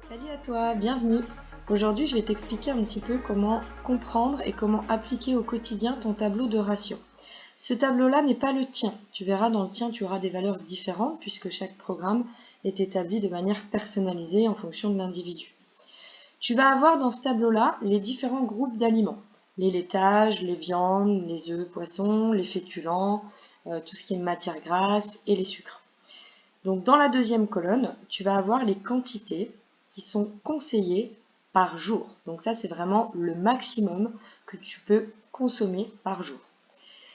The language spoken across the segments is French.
Salut à toi, bienvenue. Aujourd'hui, je vais t'expliquer un petit peu comment comprendre et comment appliquer au quotidien ton tableau de ratio. Ce tableau-là n'est pas le tien. Tu verras, dans le tien, tu auras des valeurs différentes puisque chaque programme est établi de manière personnalisée en fonction de l'individu. Tu vas avoir dans ce tableau-là les différents groupes d'aliments. Les laitages, les viandes, les œufs, poissons, les féculents, tout ce qui est matière grasse et les sucres. Donc dans la deuxième colonne, tu vas avoir les quantités qui sont conseillées par jour. Donc ça, c'est vraiment le maximum que tu peux consommer par jour.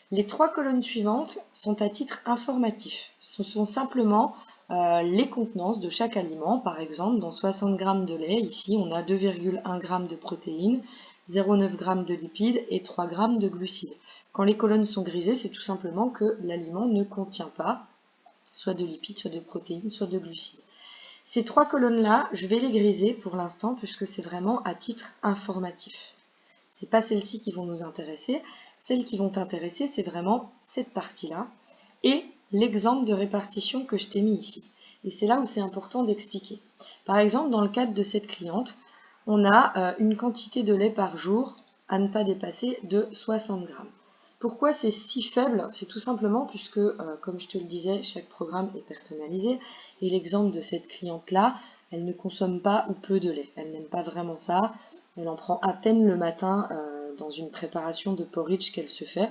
Les trois colonnes suivantes sont à titre informatif. Ce sont simplement les contenances de chaque aliment. Par exemple, dans 60 g de lait, ici, on a 2,1 g de protéines, 0,9 g de lipides et 3 g de glucides. Quand les colonnes sont grisées, c'est tout simplement que l'aliment ne contient pas soit de lipides, soit de protéines, soit de glucides. Ces trois colonnes-là, je vais les griser pour l'instant puisque c'est vraiment à titre informatif. Ce n'est pas celles-ci qui vont nous intéresser. Celles qui vont t'intéresser, c'est vraiment cette partie-là et l'exemple de répartition que je t'ai mis ici. Et c'est là où c'est important d'expliquer. Par exemple, dans le cadre de cette cliente, on a une quantité de lait par jour à ne pas dépasser de 60 g. Pourquoi c'est si faible? C'est tout simplement puisque, comme je te le disais, chaque programme est personnalisé. Et l'exemple de cette cliente-là, elle ne consomme pas ou peu de lait. Elle n'aime pas vraiment ça. Elle en prend à peine le matin dans une préparation de porridge qu'elle se fait.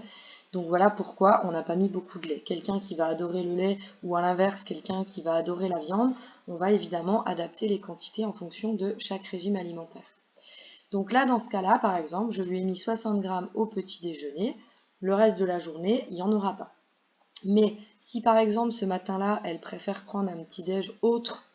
Donc voilà pourquoi on n'a pas mis beaucoup de lait. Quelqu'un qui va adorer le lait ou à l'inverse, quelqu'un qui va adorer la viande, on va évidemment adapter les quantités en fonction de chaque régime alimentaire. Donc là, dans ce cas-là, par exemple, je lui ai mis 60 g au petit déjeuner. Le reste de la journée, il n'y en aura pas. Mais si par exemple ce matin-là, elle préfère prendre un petit-déj autre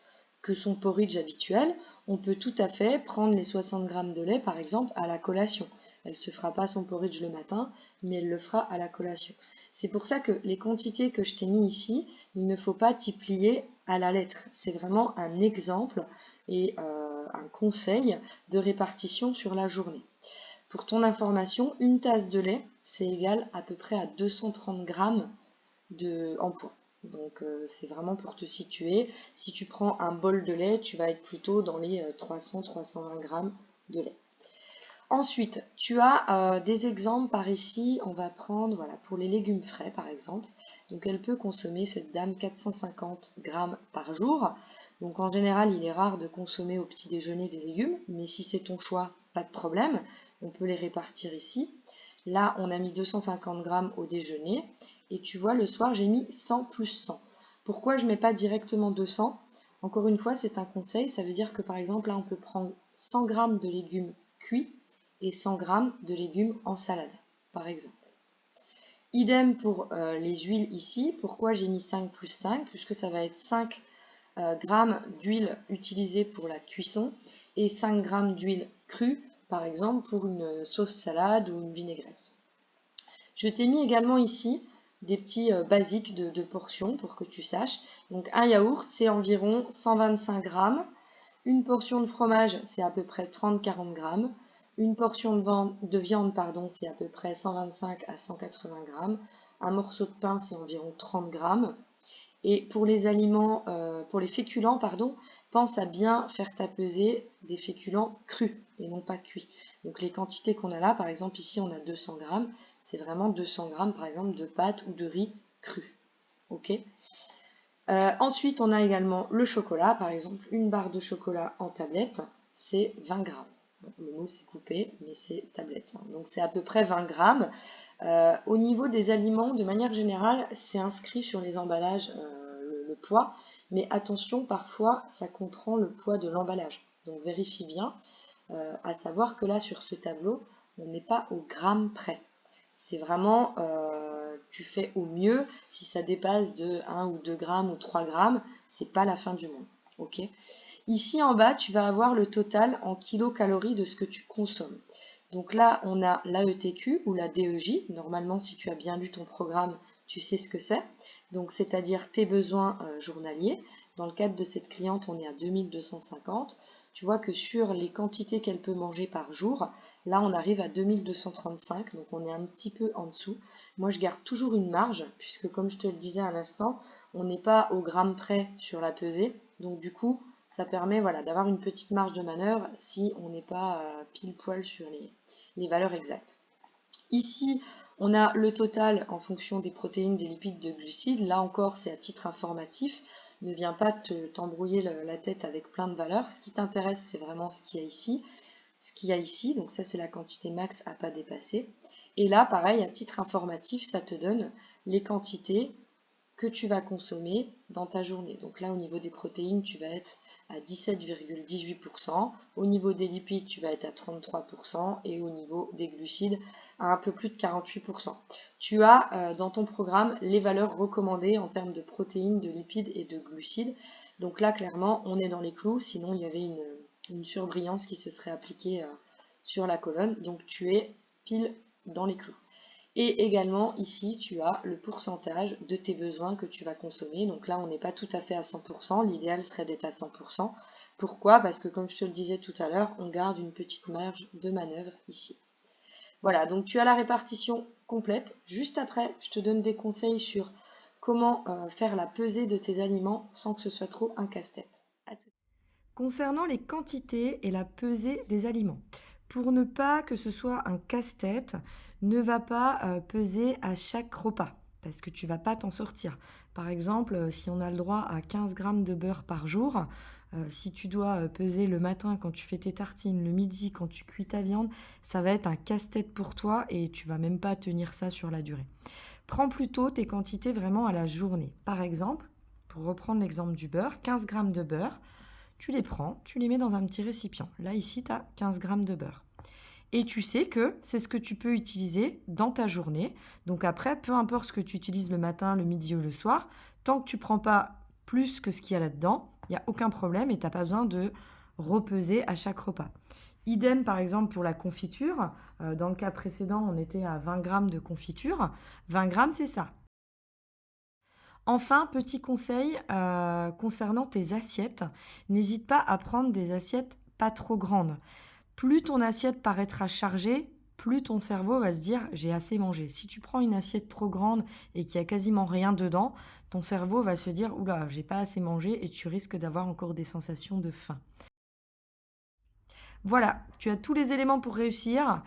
que son porridge habituel, on peut tout à fait prendre les 60 g de lait par exemple à la collation. Elle ne se fera pas son porridge le matin, mais elle le fera à la collation. C'est pour ça que les quantités que je t'ai mis ici, il ne faut pas t'y plier à la lettre. C'est vraiment un exemple et un conseil de répartition sur la journée. Pour ton information, une tasse de lait, c'est égal à peu près à 230 g en poids. Donc c'est vraiment pour te situer. Si tu prends un bol de lait, tu vas être plutôt dans les 300-320 g de lait. Ensuite, tu as des exemples par ici. On va prendre, voilà, pour les légumes frais par exemple. Donc elle peut consommer, cette dame, 450 g par jour. Donc en général, il est rare de consommer au petit déjeuner des légumes, mais si c'est ton choix, pas de problème. On peut les répartir ici. Là, on a mis 250 g au déjeuner. Et tu vois, le soir, j'ai mis 100 plus 100. Pourquoi je ne mets pas directement 200? Encore une fois, c'est un conseil. Ça veut dire que par exemple, là, on peut prendre 100 g de légumes cuits et 100 g de légumes en salade, par exemple. Idem pour les huiles ici. Pourquoi j'ai mis 5 plus 5? Puisque ça va être 5 g d'huile utilisée pour la cuisson et 5 g d'huile crue, par exemple, pour une sauce salade ou une vinaigrette. Je t'ai mis également ici des petits basiques de portions pour que tu saches. Donc un yaourt, c'est environ 125 g. Une portion de fromage, c'est à peu près 30-40 g. Une portion de viande, c'est à peu près 125 à 180 g. Un morceau de pain, c'est environ 30 g. Et pour les aliments, pour les féculents, pense à bien faire ta pesée des féculents crus et non pas cuits. Donc les quantités qu'on a là, par exemple ici on a 200 g, c'est vraiment 200 g par exemple de pâtes ou de riz cru. Ok. Ensuite on a également le chocolat, par exemple une barre de chocolat en tablette, c'est 20 g. Bon, le mot c'est coupé, mais c'est tablette. Donc c'est à peu près 20 g. Au niveau des aliments, de manière générale, c'est inscrit sur les emballages le poids, mais attention, parfois ça comprend le poids de l'emballage. Donc vérifie bien, à savoir que là sur ce tableau, on n'est pas au gramme près. C'est vraiment, tu fais au mieux, si ça dépasse de 1 ou 2 grammes ou 3 grammes, c'est pas la fin du monde. Ok. Ici en bas, tu vas avoir le total en kilocalories de ce que tu consommes. Donc là, on a l'AETQ ou la DEJ. Normalement, si tu as bien lu ton programme, tu sais ce que c'est. Donc, c'est-à-dire tes besoins journaliers. Dans le cadre de cette cliente, on est à 2250. Tu vois que sur les quantités qu'elle peut manger par jour, là, on arrive à 2235. Donc, on est un petit peu en dessous. Moi, je garde toujours une marge, puisque comme je te le disais à l'instant, on n'est pas au gramme près sur la pesée. Donc du coup, ça permet voilà, d'avoir une petite marge de manœuvre si on n'est pas pile poil sur les valeurs exactes. Ici, on a le total en fonction des protéines, des lipides, de glucides. Là encore, c'est à titre informatif. Ne viens pas t'embrouiller la tête avec plein de valeurs. Ce qui t'intéresse, c'est vraiment ce qu'il y a ici. Ce qu'il y a ici, donc ça c'est la quantité max à pas dépasser. Et là, pareil, à titre informatif, ça te donne les quantités que tu vas consommer dans ta journée. Donc là, au niveau des protéines, tu vas être à 17,18%. Au niveau des lipides, tu vas être à 33%. Et au niveau des glucides, à un peu plus de 48%. Tu as dans ton programme les valeurs recommandées en termes de protéines, de lipides et de glucides. Donc là, clairement, on est dans les clous. Sinon, il y avait une surbrillance qui se serait appliquée sur la colonne. Donc tu es pile dans les clous. Et également, ici, tu as le pourcentage de tes besoins que tu vas consommer. Donc là, on n'est pas tout à fait à 100%. L'idéal serait d'être à 100%. Pourquoi? Parce que, comme je te le disais tout à l'heure, on garde une petite marge de manœuvre ici. Voilà, donc tu as la répartition complète. Juste après, je te donne des conseils sur comment faire la pesée de tes aliments sans que ce soit trop un casse-tête. Concernant les quantités et la pesée des aliments, pour ne pas que ce soit un casse-tête, ne va pas peser à chaque repas parce que tu vas pas t'en sortir. Par exemple, si on a le droit à 15 grammes de beurre par jour, si tu dois peser le matin quand tu fais tes tartines, le midi quand tu cuis ta viande, ça va être un casse-tête pour toi et tu vas même pas tenir ça sur la durée. Prends plutôt tes quantités vraiment à la journée. Par exemple, pour reprendre l'exemple du beurre, 15 grammes de beurre, tu les prends, tu les mets dans un petit récipient. Là, ici, tu as 15 grammes de beurre. Et tu sais que c'est ce que tu peux utiliser dans ta journée. Donc après, peu importe ce que tu utilises le matin, le midi ou le soir, tant que tu ne prends pas plus que ce qu'il y a là-dedans, il n'y a aucun problème et tu n'as pas besoin de repeser à chaque repas. Idem par exemple pour la confiture. Dans le cas précédent, on était à 20 grammes de confiture. 20 grammes, c'est ça. Enfin, petit conseil concernant tes assiettes, n'hésite pas à prendre des assiettes pas trop grandes. Plus ton assiette paraîtra chargée, plus ton cerveau va se dire j'ai assez mangé. Si tu prends une assiette trop grande et qu'il y a quasiment rien dedans, ton cerveau va se dire oula, j'ai pas assez mangé et tu risques d'avoir encore des sensations de faim. Voilà, tu as tous les éléments pour réussir.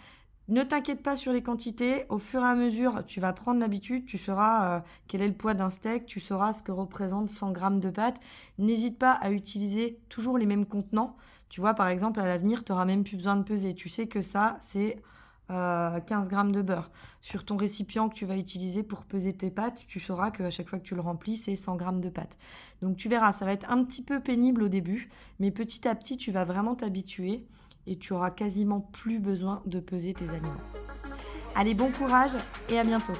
Ne t'inquiète pas sur les quantités. Au fur et à mesure, tu vas prendre l'habitude. Tu sauras quel est le poids d'un steak. Tu sauras ce que représente 100 grammes de pâtes. N'hésite pas à utiliser toujours les mêmes contenants. Tu vois, par exemple, à l'avenir, tu n'auras même plus besoin de peser. Tu sais que ça, c'est 15 grammes de beurre. Sur ton récipient que tu vas utiliser pour peser tes pâtes, tu sauras qu'à chaque fois que tu le remplis, c'est 100 grammes de pâtes. Donc tu verras, ça va être un petit peu pénible au début, mais petit à petit, tu vas vraiment t'habituer et tu auras quasiment plus besoin de peser tes aliments. Allez, bon courage et à bientôt.